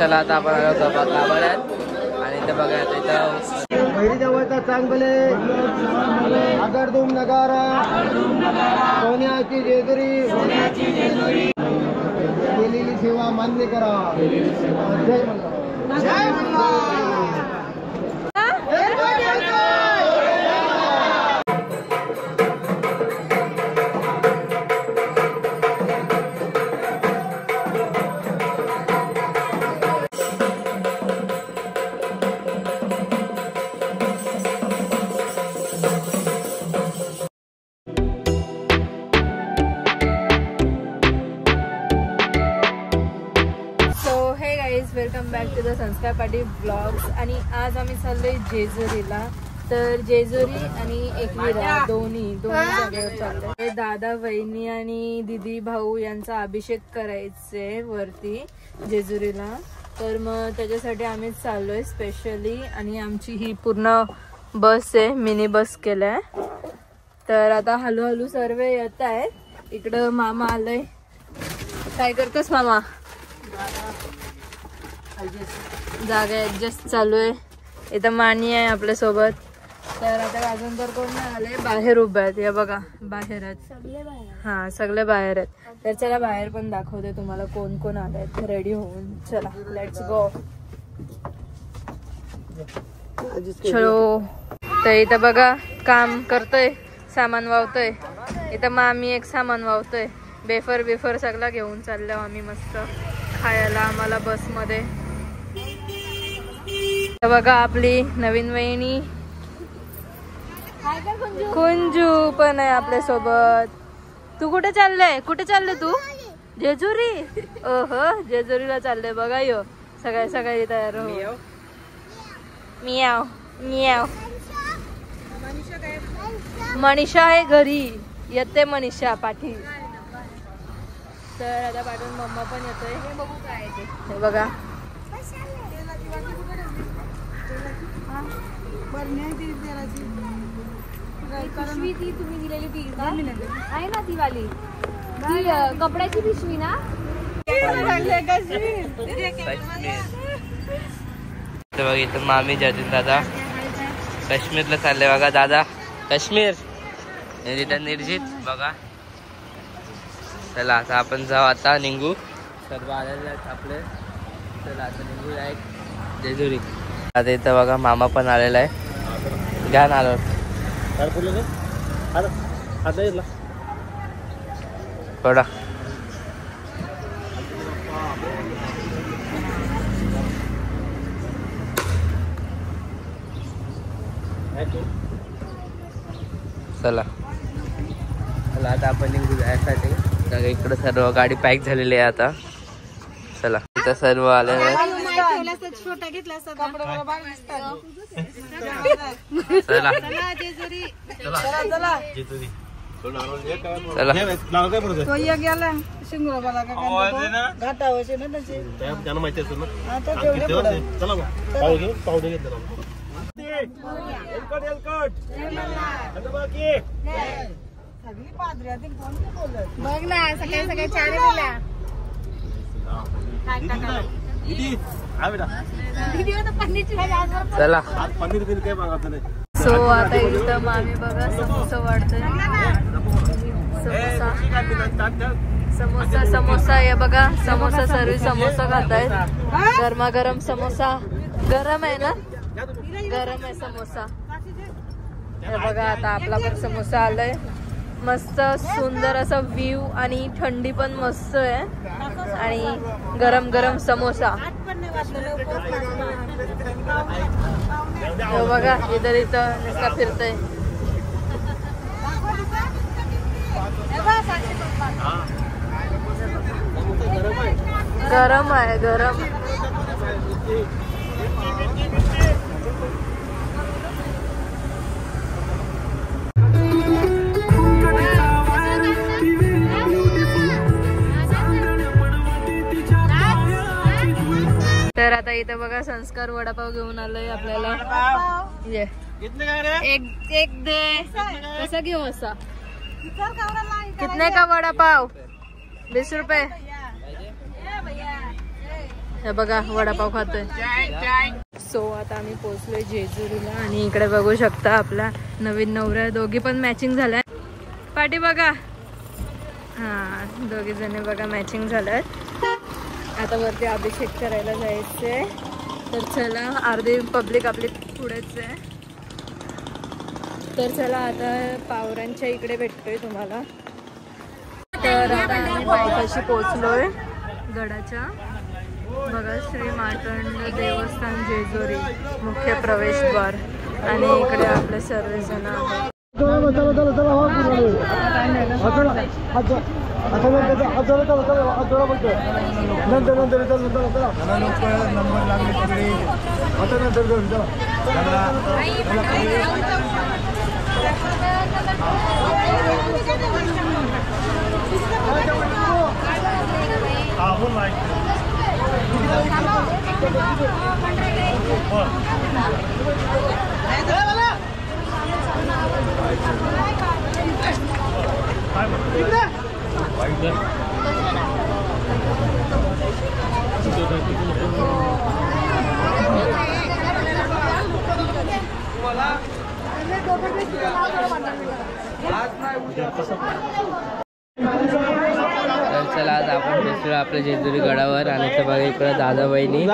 चला आता आपण आलो गाभाऱ्यात आणि इथं बघा इथं पहिली जवळचा चांगले आगरदुम नगारा सोन्याची जेजुरी केलेली सेवा मान्य करा. जय मंगळ. जय मंगळ. वेलकम बॅक टू द संस्कार पाटील ब्लॉग्स. आणि आज आम्ही चाललोय जेजुरीला. तर जेजुरी आणि एकविरा दोन्ही जागेवर चाललोय. दादा वहिनी आणि दिदी भाऊ यांचा अभिषेक करायचे वरती जेजुरीला. तर मग त्याच्यासाठी आम्ही चाललोय स्पेशली. आणि आमची ही पूर्ण बस आहे, मिनी बस केलाय. तर आता हळूहळू सर्व येत आहे. इकडं मामा आलंय. काय करतोस मामा? जागा ऍडजस्ट चालू आहे. इथं मानी आहे आपल्या सोबत. तर आता अजून तर कोण नाही आले, बाहेर उभे आहेत. या बघा बाहेर आहेत. हा सगळे बाहेर आहेत. तर चला बाहेर पण दाखवते तुम्हाला कोण कोण आले रेडी होऊन. चला लेट्स गो. चलो. तर इथं बघा काम करतोय, सामान वावतोय. इथं मामी एक सामान वावतोय. बेफर सगळं घेऊन चाललो आम्ही मस्त खायला आम्हाला बस मध्ये. बघा आपली नवीन वहिनी कुंजू पण आहे आपल्या सोबत. तू कुठे चालले तू? जेजुरी. ओहो जेजुरीला चाललंय बघा. यो सगळे तयार हो. मियाव मियाव. मनीषा आहे घरी. येते मनीषा पाठी. तर आता पाठवून मम्मा पण येतोय. हे बघू काय ते बघा. पिशवी ती तुम्ही दिलेली ती आहे ना, ती वाली ती कपड्याची पिशवी ना. बघा इथं मामी जातील दादा काश्मीरला चालले बघा. दादा काश्मीर निर्जित बघा. चला आता आपण जाऊ. आता निघू. सर्व आलेले आहेत आपले. चला आता निघू डायरेक्ट जेजुरी. आता इथं बघा मामा पण आलेला आहे. घ्या ना आलो थोडा. चला आता आपण निघू जायसाठी. इकडं सर्व गाडी पॅक झालेली आहे आता. चला इथं सर्व आलेले आहेत. चला बघ ना सकाळी चहा चला. सो आता इथं मामी बघा समोसा वाढतोय. समोसा हे बघा. समोसा सर्व समोसा खातायत. गरमागरम समोसा. गरम आहे ना? गरम आहे समोसा. हे बघा आता आपला पण समोसा आलाय. मस्त सुंदर असा व्ह्यू आणि थंडी पण मस्त आहे. आणि गरम गरम समोसा. बघा इधर इथं नुसता फिरतय. गरम आहे गरम. तर आता इथं बघा संस्कार वडापाव घेऊन आलोय आपल्याला. एक दे. कसा घेऊ असा? कितने का वडापाव? 20 रुपये. हे बघा वडापाव खातोय. सो आता आम्ही पोहोचलोय जेजुरीला आणि इकडे बघू शकता आपला नवीन नवरा दोघी पण मॅचिंग झालाय. पाठी बघा, हा दोघी जणी बघा मॅचिंग झाल्यात. आता वरती अभिषेक करायला जायचंय. तर चला, अर्धी पब्लिक आपली पुढेच आहे. तर चला आता पावरांच्या इकडे भेटतोय तुम्हाला. तर आता आम्ही पायथ्याशी पोचलोय गडाच्या. बघा श्री मार्तंड देवस्थान जेजुरी मुख्य प्रवेशद्वार आणि इकडे आपले सर्वजण आहेत. तर चला आज आपण पोहोचलो आपल्या जेजुरी गडावर. आणि तर बघा इकडं दादा बहिणी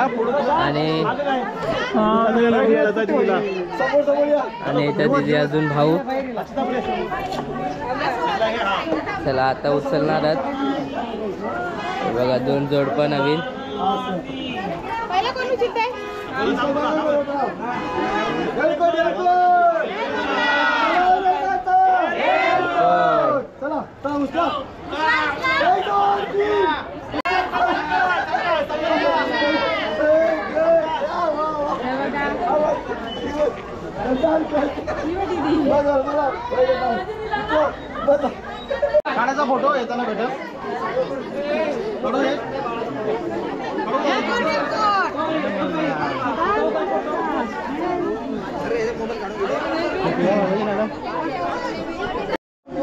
आणि इथं दिदी अजून भाऊ. चला आता उचलणार आहेत. बघा 2 जोडपं नवीन. काढायचा फोटो येताना भेटत.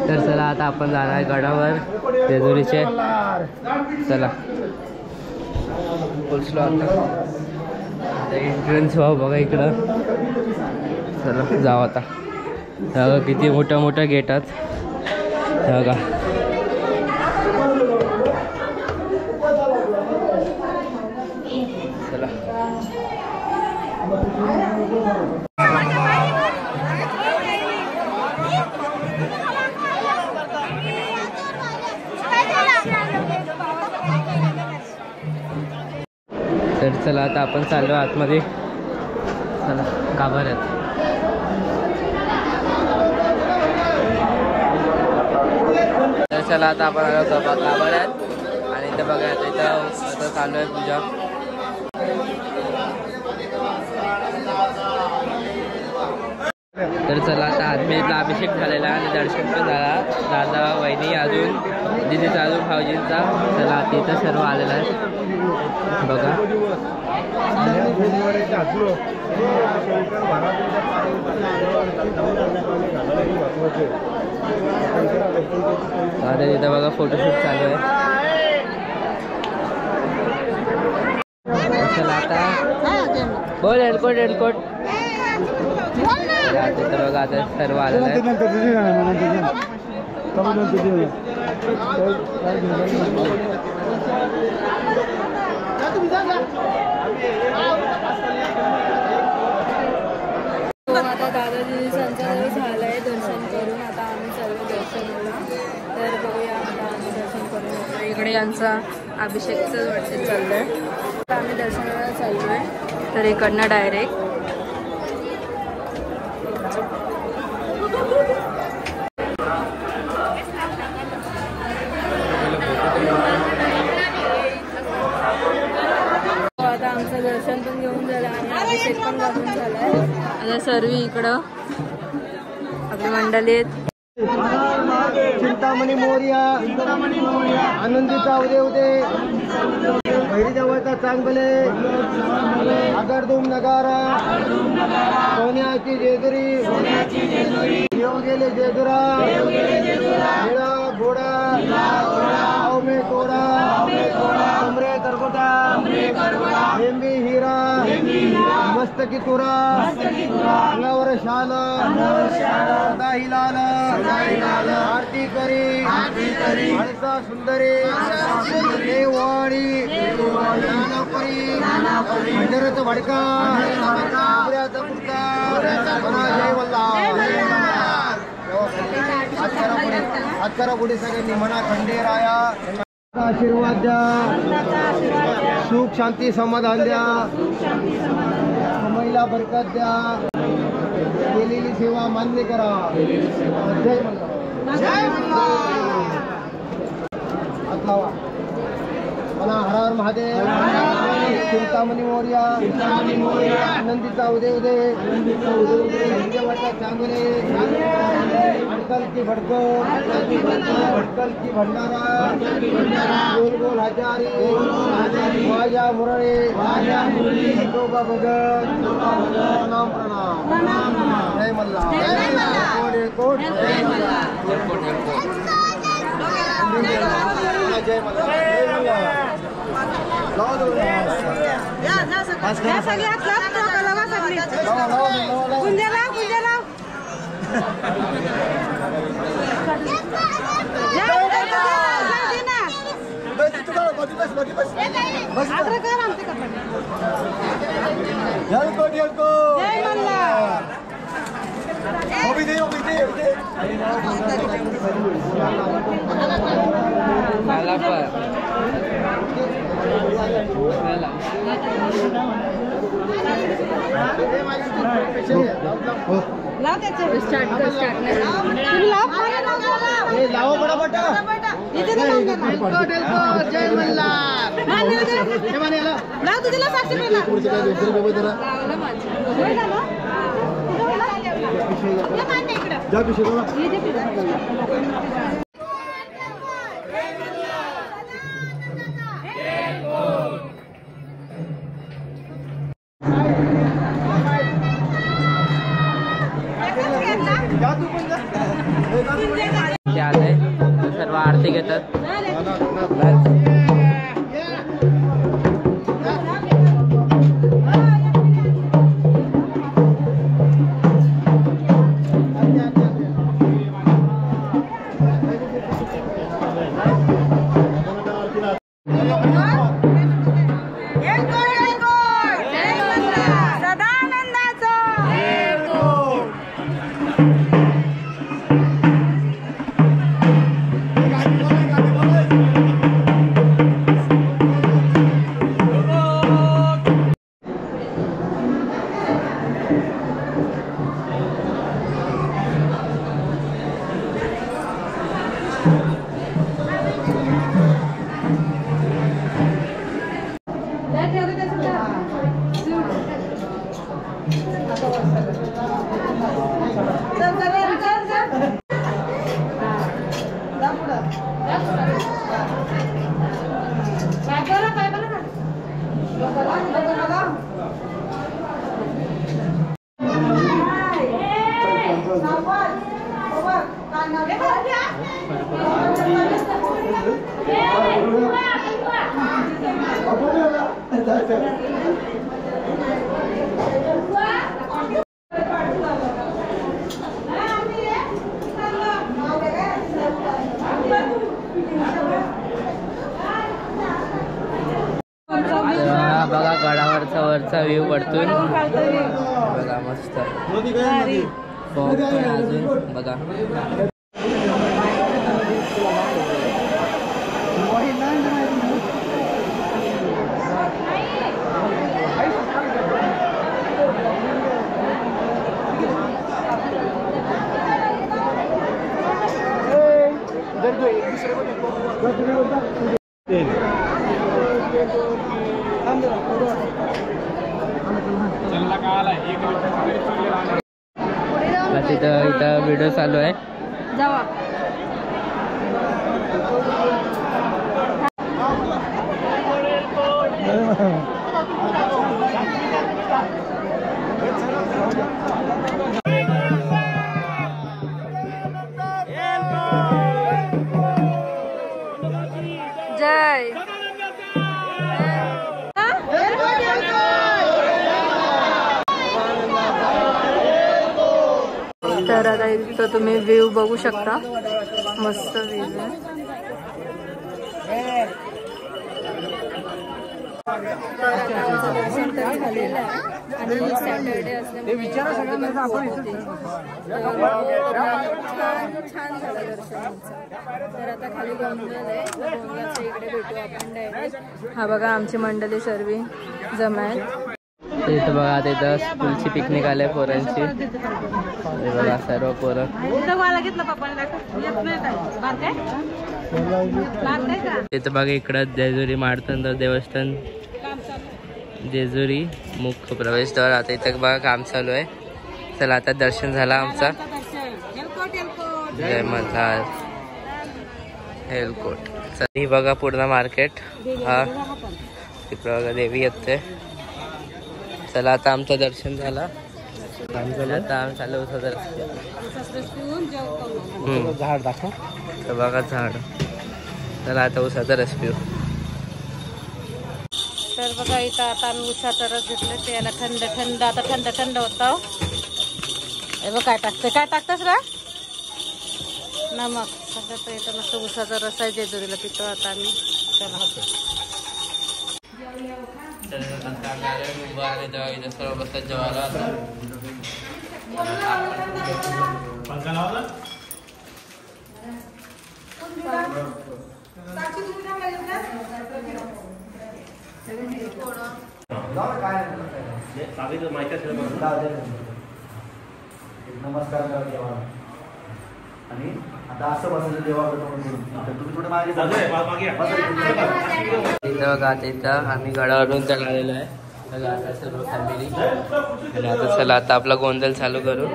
तर चला आता आपण जाणार आहे गडावर जेजुरीचे. चला पोचलो आता. एंट्रन्स व्हाव बघा इकडं. चला जाऊ आता. बघा किती मोठ्या मोठ्या गेटात. बघा चला. तर चला आता आपण चाललो आतमध्ये. चला गाभाऱ्यात. तर चला आता आपण आलो गाभाऱ्यात. आणि इथं बघा इथं आता चालू आहे पूजा. तर चला आता आत्मेतला अभिषेक झालेला आणि दर्शन पण झाला. दादा वहिनी अजून दिदीचा अजून भाऊजींचा. चला तिथं सर्व आलेला आहे बघा. आता तिथं बघा फोटोशूट चालू आहे. चला आता बोल एअरपोर्ट एअरपोर्ट. तिथं बघा आता सर्व आलेलं आहे. आता दादा दिदीचं झालंय दर्शन करून. आता आम्ही सर्व दर्शनाला. तर बघूया आता आम्ही दर्शन करून येतो. इकडे यांचा अभिषेकचं वाटतं चाललंय. आता आम्ही दर्शनाला चाललोय. तर इकडनं डायरेक्ट आता आमचं दर्शन पण घेऊन झालं आणि अभिषेक पण घालून झालाय. आता सर्व इकडं आपली मंडळी आहेत. चिंतामणी मोरया, आनंदीचा उदय उदय, भैरी देवाचा चांगले, आगरदुम नगारा, सोन्याची जेजुरी, येऊ गेले जेजुरा, निळा घोडा, आवमे कोरा, कमरे करकोटा, मस्तकी तुरा अंगावर शाल सदाही लाल आरती करी हळसा सुंदरी देववाडी नानापरी मंदिराचं भडका पुऱ्याचा पुरता जय हातकरा पुढे सगळ्यांनी मना खंडेराया आशीर्वाद द्या सुख शांती समाधान द्या महिला बरकत द्या केलेली सेवा मान्य करा जय मल्हार मना हर हर महादेव चिंतामणी मोर्या आनंदीचा उदय उदय देवाचा चांगले अडकल की भडको भडकल की भंडारा गोल गोल हजारी वाजा मुरळे विठोबा भगत प्रणाम प्रणाम जय मल्हार कोट जय मल्हार जय मल्हार जय आलंय सर्व आरती घेतात बघा गडावरचा वरचा व्ह्यू पडतोय बघा मस्त फॉग पण अजून बघा इथं व्हिडिओ चालू आहे जावा तर आता इथं तुम्ही व्ह्यू बघू शकता, मस्त व्ह्यू आहे. तर आता आमचं दर्शन तर झालेलं आहे आणि सॅटर्डे असल्यामुळे छान छान झालं दर्शन आमचं. तर आता खाली गोंधळ आहे, गोंधळाच्या इकडे भेटू आपण डायरेक्ट. हा बघा आमची मंडळी सर्व जमा आहेत. इथं बघा आता इथं स्कूलची पिकनिक आली पोरांची. हे बघा सर्व पोरं. इथं बघा इकडं जेजुरी मार्तंड देवस्थान, जेजुरी मुख्य प्रवेशद्वार. आता इथं बघा काम चालू आहे. चला आता दर्शन झाला आमचा. जय मल्हार हेलकोट. ही बघा पूर्ण मार्केट. हा तिकडं बघा देवी येते. चला आता आमचं दर्शन झालं. आता आम्ही चालू होतं झाड दाखव. तर बघा झाड. चला आता उसाचा रस पिऊ. तर बघा इथं आता आम्ही उसाचा रस घेतलं. ते याला थंड थंड आता थंड थंड होतं. हे बघ काय टाकते, काय टाकतंस रा? नमक. सगळं तर इथं मस्त उसाचा रस आहे, जेजुरीला पितो आता आम्ही. चला सर्व बसतात जेवायला. नमस्कार करा देवाला. आणि आता असं बसायचं देवाकडे. तुम्ही थोडं मागे इथं बघा आता इथं आम्ही गडावरून त्याला आलेलो आहे. बघा आता सर्व फॅमिली. आणि आता चला आता आपला गोंधळ चालू करू.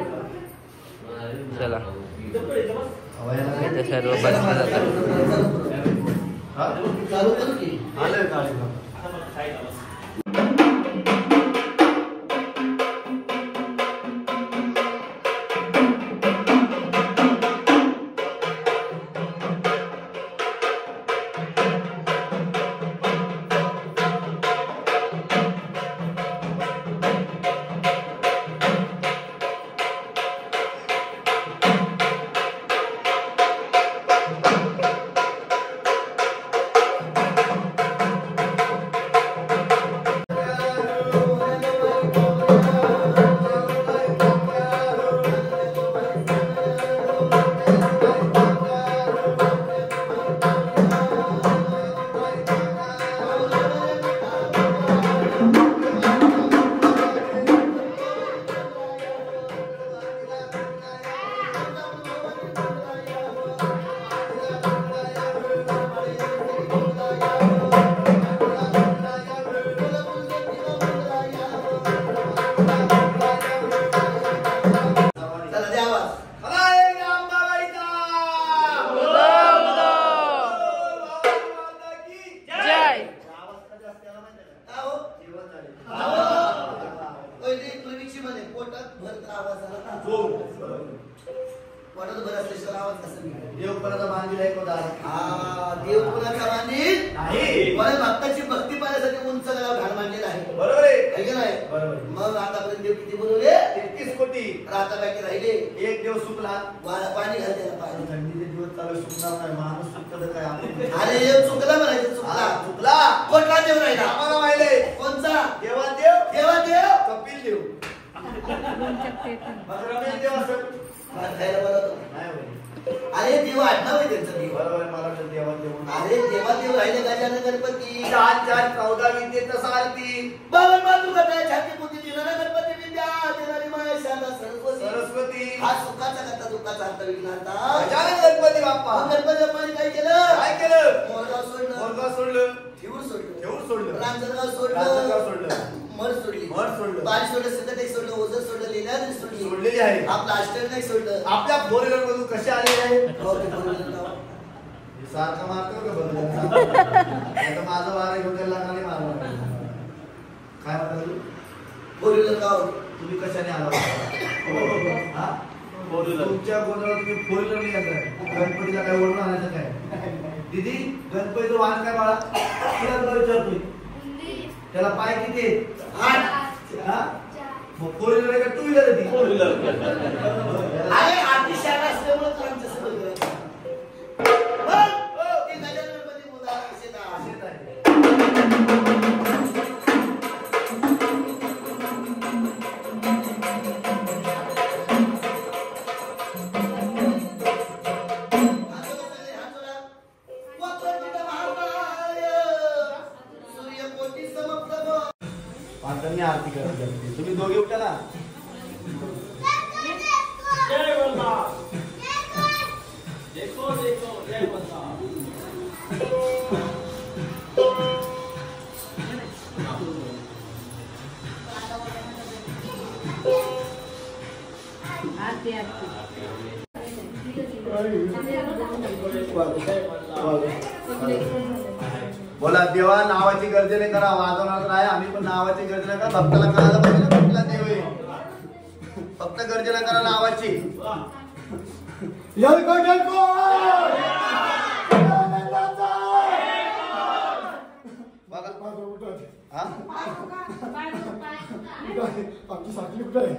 चला इथं सर्व बसलं जातात. भक्ताची भक्ती पाहण्यासाठी उंच घाण मांडलेला आहे. बरोबर आहे की नाही? मग आतापर्यंत देव किती बनवले? 33 कोटी. आता बाकी राहिले एक देव सुकला. पाणी घालते थंडीचे दिवस चालू सुकणार नाही. माणूस सुकत काय? अरे चुकला म्हणायचं. चुकला चुकला. कोणता देव राहिला? आम्हाला माहिले. कोणचा? देवादेव. देवादेव कपिल देव. देव असं खायला बनवतो नाही. अरे देव आडनाव आहे त्यांचं. देव बरोबर मला देवादेव. अरे देवादेव राहिले गजानन गणपती. 4 4 14 विद्येत सारथी. 52 बाजूला काय छाती पोती दिनाना गणपती विद्या देणारी माया शारदा सरस्वती. सरस्वती हा सुखाचा करता दुःखाचा अर्थ विघ्नहर्ता गजानन गणपती बाप्पा. गणपती बाप्पाने काय केलं? काय केलं? मोरगाव सोडलं. मोरगाव सोडलं. ठेऊर सोडलं. ठेऊर सोडलं. रांजणगाव सोडलं. रांजणगाव सोडलं. मर सोडली. मर सोडलं. बाल सोडलं. सिद्धटेक सोडलं. ओझर सोडलं. लीलाद्री सोडली. सोडलेली आहे. आपला अष्टविनायक सोडलं. आपल्या फोरव्हीलर मधून कसे आलेले आहे? सारखा मारतो का बघ. माझं वारा घेऊन त्याला लागले मारला. काय म्हणता तू? फोरव्हीलर गाव तुम्ही कशाने आला? तुमच्या गोंधळात तुम्ही फोरव्हीलर नाही येत. गणपतीला काय ओढून आणायचं काय? दीदी गणपतीचं वाहन काय बाळा? तुला विचारतोय. त्याला पाय किती? 8. फोर व्हीलर का टू व्हीलर आहे ती? Four wheeler. अरे अतिशय असल्यामुळे तुमचं सगळं करायचं. ते गजाननपती मुला असेच आहे. आरती करत तुम्ही दोघे उठा ना. बोला देवा नावाची गर्जने करा. वाजवणार आहे आम्ही पण नावाची गर्जना करा. भक्ताला करायला पाहिजे ना कुठला देव आहे. फक्त गर्जना करा नावाची. आमची साखळी कुठे आहे?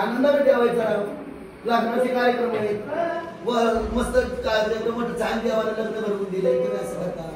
आनंदाने ठेवायचा. लग्नाचे कार्यक्रम आहेत व मस्त कार्यक्रम मोठं छान देवाला लग्न भरवून दिलंय. तुम्ही असं करता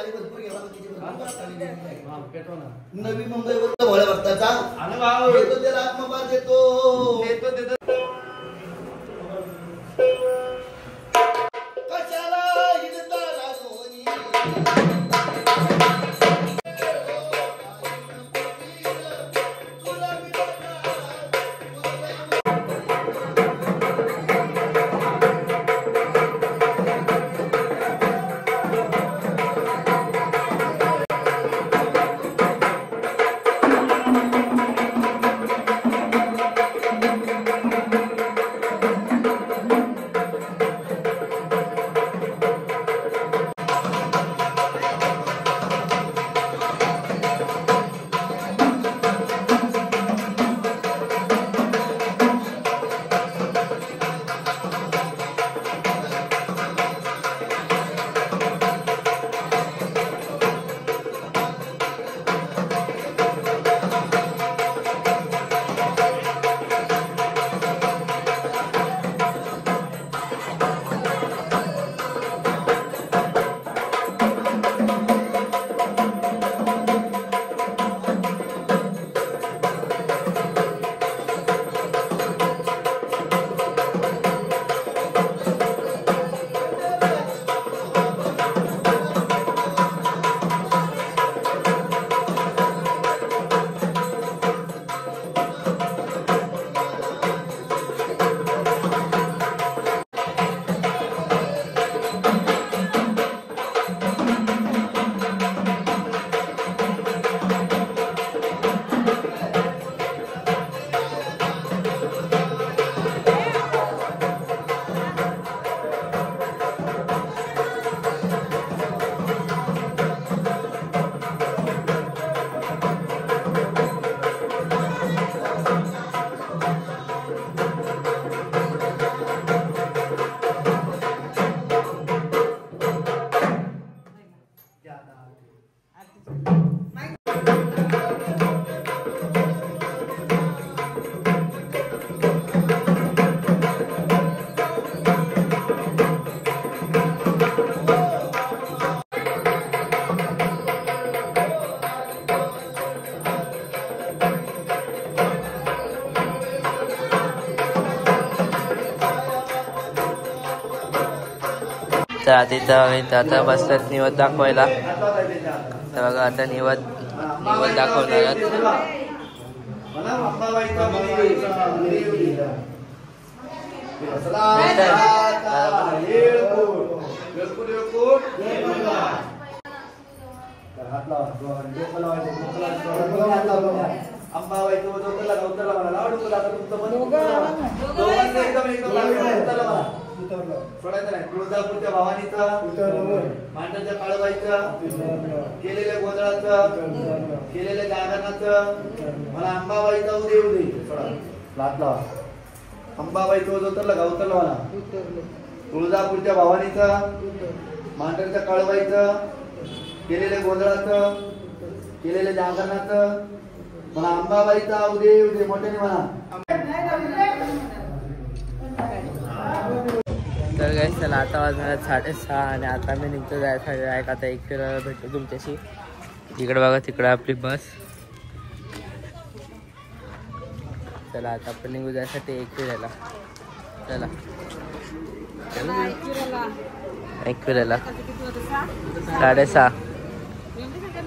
गाडी भरपूर घ्या नवी मुंबईवर भोळ्या भक्ताचा देतो त्याला आत्मभार देतो कशाला हिंदताला दोन्ही तर आधी तर आता बसतात निवद दाखवायला. तर बघा आता निवद दाखवणार तुळजापूरच्या भवानीचं मांडरच्या काळबाईचं केलेल्या गोंधळाचं केलेल्या जागरणाचं मला अंबाबाईचा उदय अंबाबाईचं उतरलं का उतरलं मला तुळजापूरच्या भवानीचं मांडरच्या काळबाईचं केलेल्या गोंधळाचं केलेल्या जागरणाचं मला अंबाबाईचा उदय मोठ्याने म्हणा. तर काय चला आता वाजणार 6:30 आणि आता मी निघतो जायसाठी आहे. आता एक फिरायला भेटतो तुमच्याशी. इकडे बघा तिकडे आपली बस. चला आता आपण निघू जायसाठी एक फिरायला. चला एक फिरायला 6:30.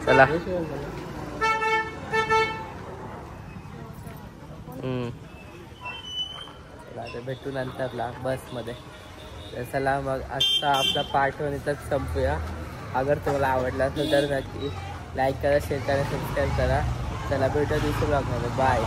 चला आता भेटू नंतरला बसमध्ये. तर चला मग आजचा आपला पार्ट 1 इथंच संपूया. अगर तुम्हाला आवडला असेल तर नक्की लाईक करा, शेअर करा, सबस्क्राईब करा. चला भेटू दुसऱ्या ब्लॉगमध्ये. बाय.